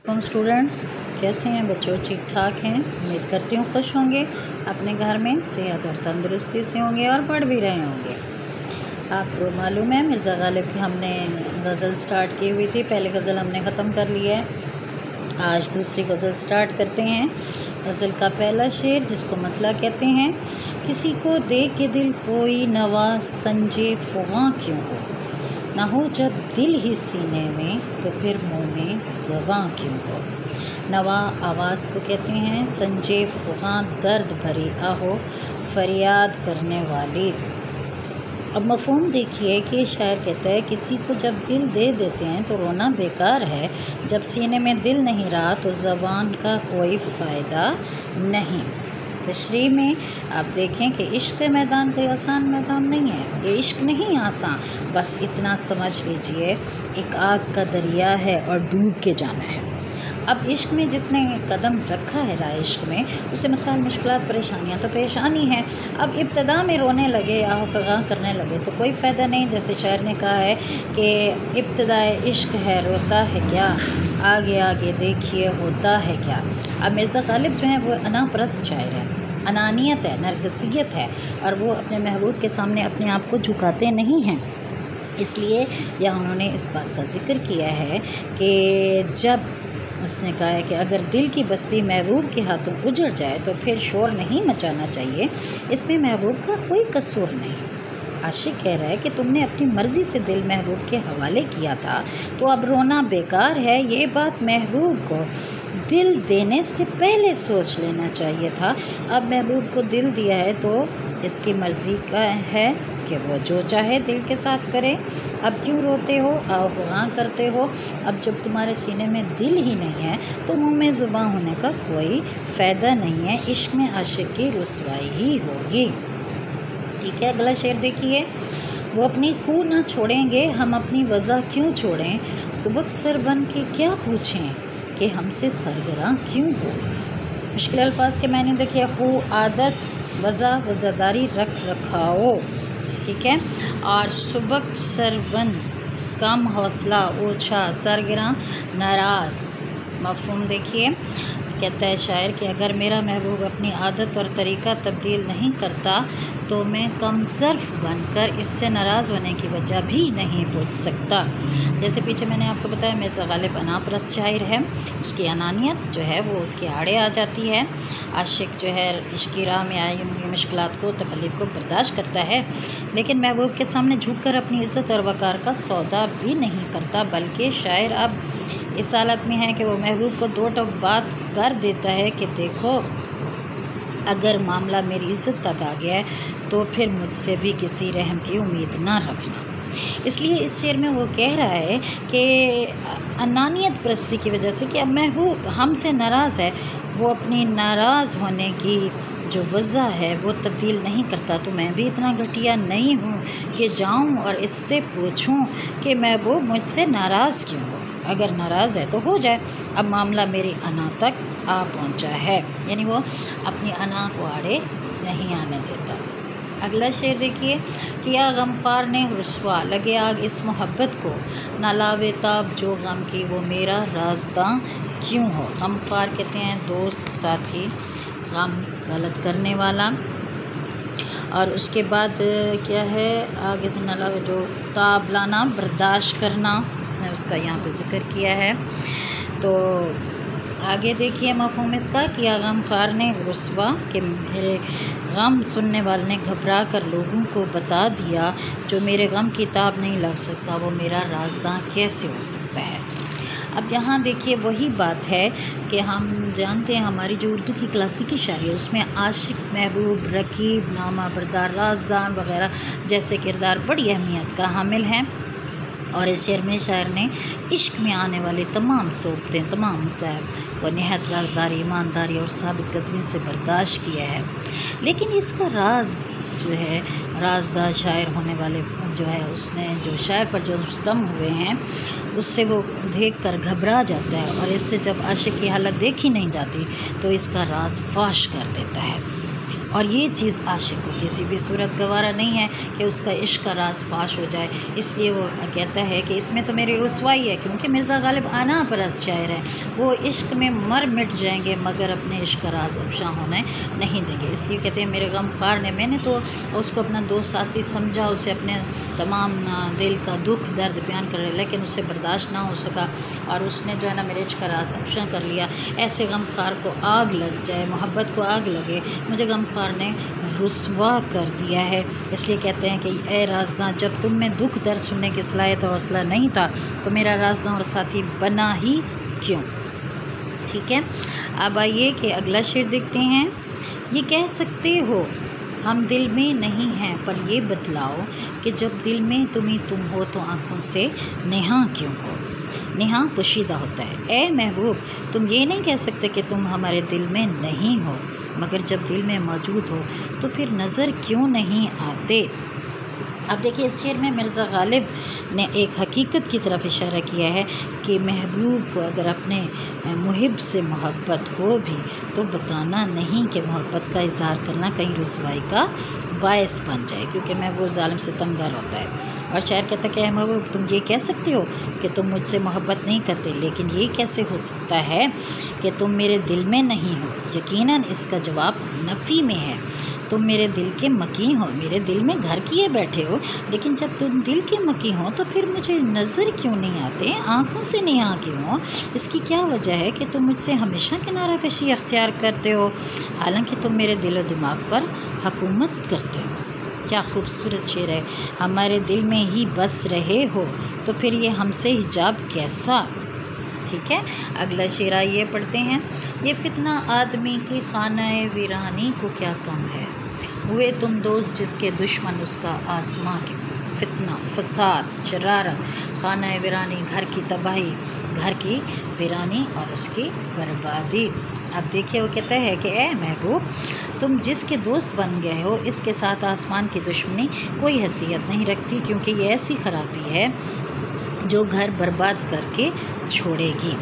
तुम स्टूडेंट्स कैसे हैं बच्चों? ठीक ठाक हैं? उम्मीद करती हूँ खुश होंगे, अपने घर में सेहत और तंदुरुस्ती से होंगे और पढ़ भी रहे होंगे। आपको मालूम है मिर्ज़ा गालिब की हमने गज़ल स्टार्ट की हुई थी। पहले गज़ल हमने ख़त्म कर लिया है, आज दूसरी गज़ल स्टार्ट करते हैं। गज़ल का पहला शेर जिसको मतला कहते हैं, किसी को दे के दिल कोई नवा संजे फ़ुग़ां क्यों हो, ना हो जब दिल ही सीने में तो फिर मुँह में ज़बां क्यों हो। नवा आवाज़ को कहते हैं, संजे फ़ुग़ां दर्द भरी आहो फरियाद करने वाली। अब मफ़हूम देखिए कि शायर कहता है किसी को जब दिल दे देते हैं तो रोना बेकार है, जब सीने में दिल नहीं रहा तो ज़बान का कोई फ़ायदा नहीं। तशरीह में आप देखें कि इश्क़ के मैदान कोई आसान मैदान नहीं है, ये इश्क़ नहीं आसान, बस इतना समझ लीजिए एक आग का दरिया है और डूब के जाना है। अब इश्क़ में जिसने कदम रखा है राह इश्क़ में, उसे मसाइल मुश्किलात परेशानियाँ तो पेशानी हैं। अब इब्तदा में रोने लगे या फ़िग़ां करने लगे तो कोई फ़ायदा नहीं। जैसे शायर ने कहा है कि इब्तदाए इश्क़ है रोता है क्या, आगे आगे देखिए होता है क्या। अब मिर्ज़ा गालिब जो है वो अना परस्त शायर है, अनानियत है, नरगिसियत है, और वो अपने महबूब के सामने अपने आप को झुकाते नहीं हैं। इसलिए यहाँ उन्होंने इस बात का ज़िक्र किया है कि जब उसने कहा है कि अगर दिल की बस्ती महबूब के हाथों उजड़ जाए तो फिर शोर नहीं मचाना चाहिए, इसमें महबूब का कोई कसूर नहीं। आशिक कह रहा है कि तुमने अपनी मर्ज़ी से दिल महबूब के हवाले किया था तो अब रोना बेकार है। ये बात महबूब को दिल देने से पहले सोच लेना चाहिए था। अब महबूब को दिल दिया है तो इसकी मर्ज़ी का है कि वो जो चाहे दिल के साथ करे। अब क्यों रोते हो, अफ़ग़ां करते हो? अब जब तुम्हारे सीने में दिल ही नहीं है तो मुँह में ज़ुबां होने का कोई फ़ायदा नहीं है। इश्क़ में आशिक़ की रुसवाई ही होगी। ठीक है, अगला शेर देखिए, वो अपनी खू ना छोड़ेंगे, हम अपनी वज़ह क्यों छोड़ें, सुबक सर बन के क्या पूछें कि हमसे सरगरां क्यों हो। मुश्किल अल्फाज के मैंने देखिए, खू आदत, वज़ा वज़ादारी रख रखाओ, ठीक है, और सुबक सरबन कम हौसला ओछा सरगरां नाराज़। मफ़हूम देखिए, कहता है शायर कि अगर मेरा महबूब अपनी आदत और तरीक़ा तब्दील नहीं करता तो मैं कम ज़र्फ़ बनकर इससे नाराज़ होने की वजह भी नहीं पूछ सकता। जैसे पीछे मैंने आपको बताया मिर्ज़ा गालिब अनापरस्त शायर है, उसकी अनानियत जो है वो उसके आड़े आ जाती है। आशिक़ जो है इश्क़ की राह में आई उनकी मुश्किलात को तकलीफ़ को बर्दाश्त करता है, लेकिन महबूब के सामने झुक कर अपनी इज़्ज़त और वक़ार का सौदा भी नहीं करता। बल्कि शायर अब इस हालत में है कि वो महबूब को दो टोक बात कर देता है कि देखो, अगर मामला मेरी इज़्ज़त तक आ गया है तो फिर मुझसे भी किसी रहम की उम्मीद ना रखना। इसलिए इस शेर में वो कह रहा है कि अनानियत परस्ती की वजह से कि अब महबूब हमसे नाराज़ है, वो अपनी नाराज़ होने की जो वजह है वो तब्दील नहीं करता, तो मैं भी इतना घटिया नहीं हूँ कि जाऊँ और इससे पूछूँ कि महबूब मुझसे नाराज़ क्यों हो। अगर नाराज़ है तो हो जाए, अब मामला मेरी अना तक आ पहुँचा है, यानी वो अपनी अना को आड़े नहीं आने देता। अगला शेर देखिए, किया गमख्वार ने रुसवा, लगे आग इस मोहब्बत को, ना लावे ताब जो गम की वो मेरा राज़दां क्यों हो। गमख्वार कहते हैं दोस्त, साथी, गम गलत करने वाला। और उसके बाद क्या है, आगे से नलावे जो ताब लाना, बर्दाश्त करना, उसने उसका यहाँ पे ज़िक्र किया है। तो आगे देखिए मफ़हूम इसका, किया गमख्वार ने रुसवा कि मेरे गम सुनने वाले ने घबरा कर लोगों को बता दिया, जो मेरे गम की ताब नहीं लग सकता वो मेरा राज़दां कैसे हो सकता है। अब यहाँ देखिए वही बात है कि हम जानते हैं हमारी जो उर्दू की क्लासिकी शायरी है उसमें आशिक, महबूब, रकीब, नामा बरदार, राज़दान वग़ैरह जैसे किरदार बड़ी अहमियत का हामिल हैं। और इस शेर में शायर ने इश्क़ में आने वाले तमाम सोबतें, तमाम मसाइब को नहायत राज़दारी, ईमानदारी और साबित कदमी से बर्दाश्त किया है। लेकिन इसका राज जो है, राजदार शायर होने वाले जो है, उसने जो शायर पर जो रुस्तम हुए हैं उससे वो देख कर घबरा जाता है, और इससे जब आशिक़ की हालत देखी नहीं जाती तो इसका राज फाश कर देता है। और ये चीज़ आशिक को किसी भी सूरत गवारा नहीं है कि उसका इश्क का राज फाश हो जाए। इसलिए वो कहता है कि इसमें तो मेरी रुसवाई है, क्योंकि मिर्ज़ा गालिब आना परस्त शायर है, वो इश्क में मर मिट जाएंगे मगर अपने इश्क का राज अफशा होने नहीं देंगे। इसलिए कहते हैं मेरे गमख्वार ने, मैंने तो उसको अपना दोस्त साथी समझा, उसे अपने तमाम दिल का दुख दर्द बयान कर, लेकिन उससे बर्दाश्त ना हो सका और उसने जो है ना मेरे इश्क का राज अफशा कर लिया। ऐसे गमख्वार को आग लग जाए, मोहब्बत को आग लगे, मुझे गमख्वार ने रुसवा कर दिया है। इसलिए कहते हैं कि ए राज़दां, जब तुम में दुख दर्द सुनने की सलाहियत और हौसला नहीं था तो मेरा राज़दां और साथी बना ही क्यों। ठीक है, अब आइए कि अगला शेर देखते हैं। ये कह सकते हो हम दिल में नहीं हैं, पर ये बतलाओ कि जब दिल में तुम हो तो आँखों से नेहा क्यों हो। नेहा पोशीदा होता है। ए महबूब, तुम ये नहीं कह सकते कि तुम हमारे दिल में नहीं हो, मगर जब दिल में मौजूद हो तो फिर नज़र क्यों नहीं आते। अब देखिए इस शेर में मिर्ज़ा गालिब ने एक हकीकत की तरफ इशारा किया है कि महबूब को अगर अपने मुहिब से मोहब्बत हो भी तो बताना नहीं कि मोहब्बत का इजहार करना कहीं रुसवाई का बायस बन जाए, क्योंकि महबूब ज़ालिम सितमगर होता है। और शायर कहता है कि महबूब, तुम ये कह सकते हो कि तुम मुझसे मोहब्बत नहीं करते, लेकिन ये कैसे हो सकता है कि तुम मेरे दिल में नहीं हो। यकीनन इसका जवाब नफ़ी में है। तुम मेरे दिल के मकी हो, मेरे दिल में घर किए बैठे हो, लेकिन जब तुम दिल के मकी हो तो फिर मुझे नज़र क्यों नहीं आते, आँखों से नेहा क्यों हो। इसकी क्या वजह है कि तुम मुझसे हमेशा किनारा कशी अख्तियार करते हो, हालांकि तुम मेरे दिल और दिमाग पर हुकूमत करते हो। क्या खूबसूरत शेर है। हमारे दिल में ही बस रहे हो तो फिर ये हमसे हिजाब कैसा। ठीक है, अगला शेर आइए पढ़ते हैं। ये फितना आदमी की खानाए वीरानी को क्या कम है, हुए तुम दोस्त जिसके दुश्मन उसका आसमां क्यों। फितना, फसाद, शरारत, खानाए वीरानी, घर की तबाही, घर की वीरानी और उसकी बर्बादी। अब देखिए वो कहता है कि ए महबूब, तुम जिसके दोस्त बन गए हो इसके साथ आसमान की दुश्मनी कोई हैसियत नहीं रखती, क्योंकि ये ऐसी खराबी है जो घर बर्बाद करके छोड़ेगी।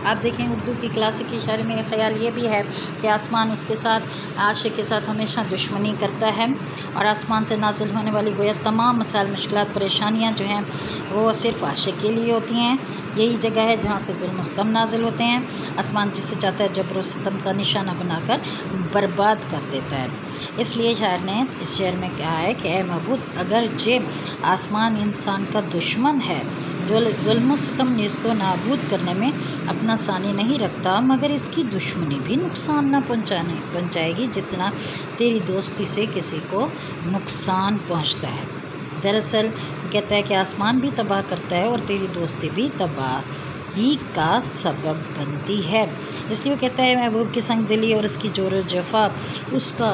आप देखें उर्दू की क्लासिक इशारे में ख़याल ये भी है कि आसमान उसके साथ, आशिक के साथ हमेशा दुश्मनी करता है, और आसमान से नाजिल होने वाली गोया तमाम मसाइल, मुश्किलात, परेशानियां जो हैं वो सिर्फ़ आशिक के लिए होती हैं। यही जगह है जहाँ से जुल्म सितम नाजिल होते हैं। आसमान जिसे चाहता है जबर सितम का निशाना बनाकर बर्बाद कर देता है। इसलिए शायर ने इस शेर में कहा है कि ए महबूब, अगर जे आसमान इंसान का दुश्मन है, जो जुल्म सितम नेस्तो नाबूद करने में अपना सानी नहीं रखता, मगर इसकी दुश्मनी भी नुकसान ना पहुँचाएगी जितना तेरी दोस्ती से किसी को नुकसान पहुँचता है। दरअसल कहता है कि आसमान भी तबाह करता है और तेरी दोस्ती भी तबाही का सबब बनती है। इसलिए वो कहता है महबूब की संग दिली और उसकी जोर जफा उसका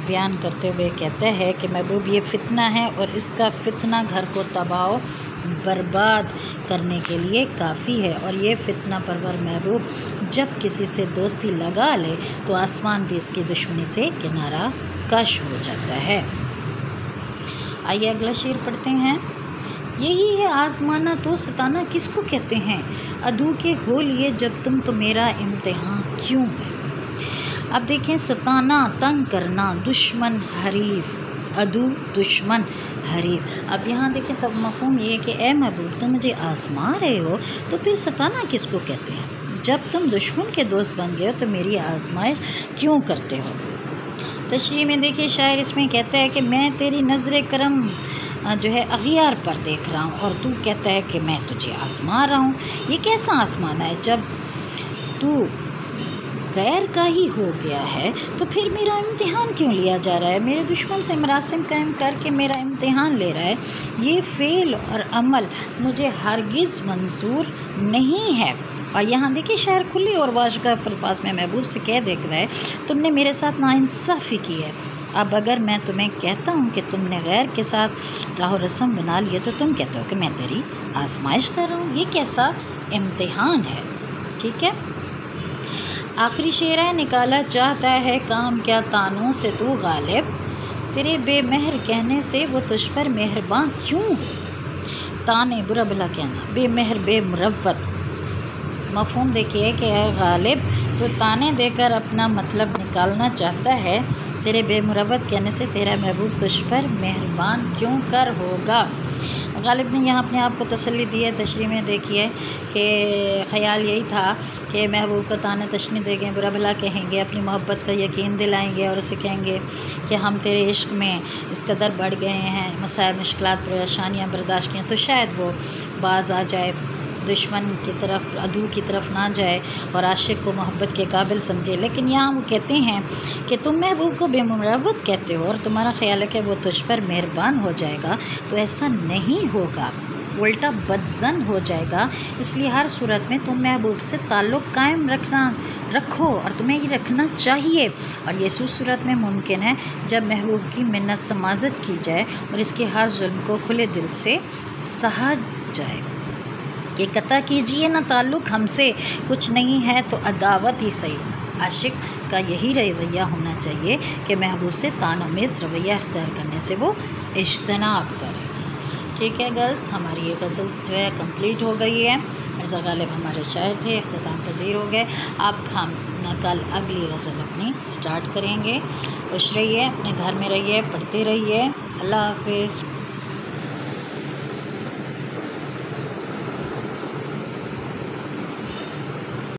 बयान करते हुए कहता है कि महबूब ये फितना है और इसका फितना घर को तबाह बर्बाद करने के लिए काफ़ी है। और ये फितना परवर महबूब जब किसी से दोस्ती लगा ले तो आसमान भी इसकी दुश्मनी से किनारा कश हो जाता है। आइए अगला शेर पढ़ते हैं। यही है आजमाना तो सताना किसको कहते हैं, अदू के हो लिए जब तुम तो मेरा इम्तिहान क्यों है। अब देखें, सताना, तंग करना, दुश्मन, हरीफ, अदू, दुश्मन, हरीफ। अब यहाँ देखें तब मफ़हूम ये है कि ए महबूब, तुम मुझे आजमा रहे हो तो फिर सताना किसको कहते हैं। जब तुम दुश्मन के दोस्त बन गए हो तो मेरी आजमाइश क्यों करते हो। तशरीह में देखिए शायर इसमें कहता है कि मैं तेरी नज़र करम जो है अगियार पर देख रहा हूँ और तू कहता है कि मैं तुझे आजमा रहा हूँ। ये कैसा आजमाना है, जब तू गैर का ही हो गया है तो फिर मेरा इम्तिहान क्यों लिया जा रहा है। मेरे दुश्मन से मरासिम कायम करके मेरा इम्तिहान ले रहा है। ये फ़ेल और अमल मुझे हरगिज़ मंजूर नहीं है। और यहाँ देखिए शायर खुली और वाशगाह अल्फाज में महबूब से कह देख रहा है, तुमने मेरे साथ नाइंसाफ़ी की है। अब अगर मैं तुम्हें कहता हूँ कि तुमने गैर के साथ राह रस्म बना लिए तो तुम कहते हो कि मैं तेरी आजमाइश कर रहा हूँ। ये कैसा इम्तिहान है। ठीक है, आखिरी शेर है। निकाला चाहता है काम क्या तानों से तू गालिब, तेरे बेमहर कहने से वो तुझ पर मेहरबान क्यों। ताने बुरा भला कहना, बेमहर बेमुरव्वत। मफ़हूम देखिए कि गालिब तो ताने देकर अपना मतलब निकालना चाहता है तेरे बेमुरवत कहने से तेरा महबूब तुझ पर मेहरबान क्यों कर होगा। गालिब ने यहाँ अपने आप को तसल्ली दी है। तशरीह में देखिए कि ख़याल यही था कि महबूब को ताना तशनी देंगे, बुरा भला कहेंगे, अपनी मोहब्बत का यकीन दिलाएंगे और उसे कहेंगे कि हम तेरे इश्क में इस कदर बढ़ गए हैं, मसाइल मुश्किलात परेशानियाँ बर्दाश्त की हैं, तो शायद वो बाज आ जाए, दुश्मन की तरफ अदू की तरफ ना जाए और आशिक को मोहब्बत के काबिल समझे। लेकिन यहाँ वो कहते हैं कि तुम महबूब को बेमुरवत कहते हो और तुम्हारा ख्याल है कि वो तुझ पर मेहरबान हो जाएगा, तो ऐसा नहीं होगा, उल्टा बदज़न हो जाएगा। इसलिए हर सूरत में तुम महबूब से ताल्लुक़ कायम रखो और तुम्हें ये रखना चाहिए। और ये उस सूरत में मुमकिन है जब महबूब की मिन्नत समादत की जाए और इसके हर जुल्म को खुले दिल से सहा जाए कि कता कीजिए ना ताल्लुक़ हमसे, कुछ नहीं है तो अदावत ही सही। आशिक का यही रवैया होना चाहिए कि महबूब से तानामेज़ रवैया अख्तियार करने से वो इज्तनाब करे। ठीक है गर्ल्स, हमारी ये गज़ल जो है कंप्लीट हो गई है। मिर्ज़ा गालिब हमारे शायर थे, इख्तिताम पज़ीर हो गए। अब हम कल अगली गज़ल अपनी स्टार्ट करेंगे। खुश रहिए, अपने घर में रहिए, पढ़ते रहिए। अल्लाह हाफ़िज़।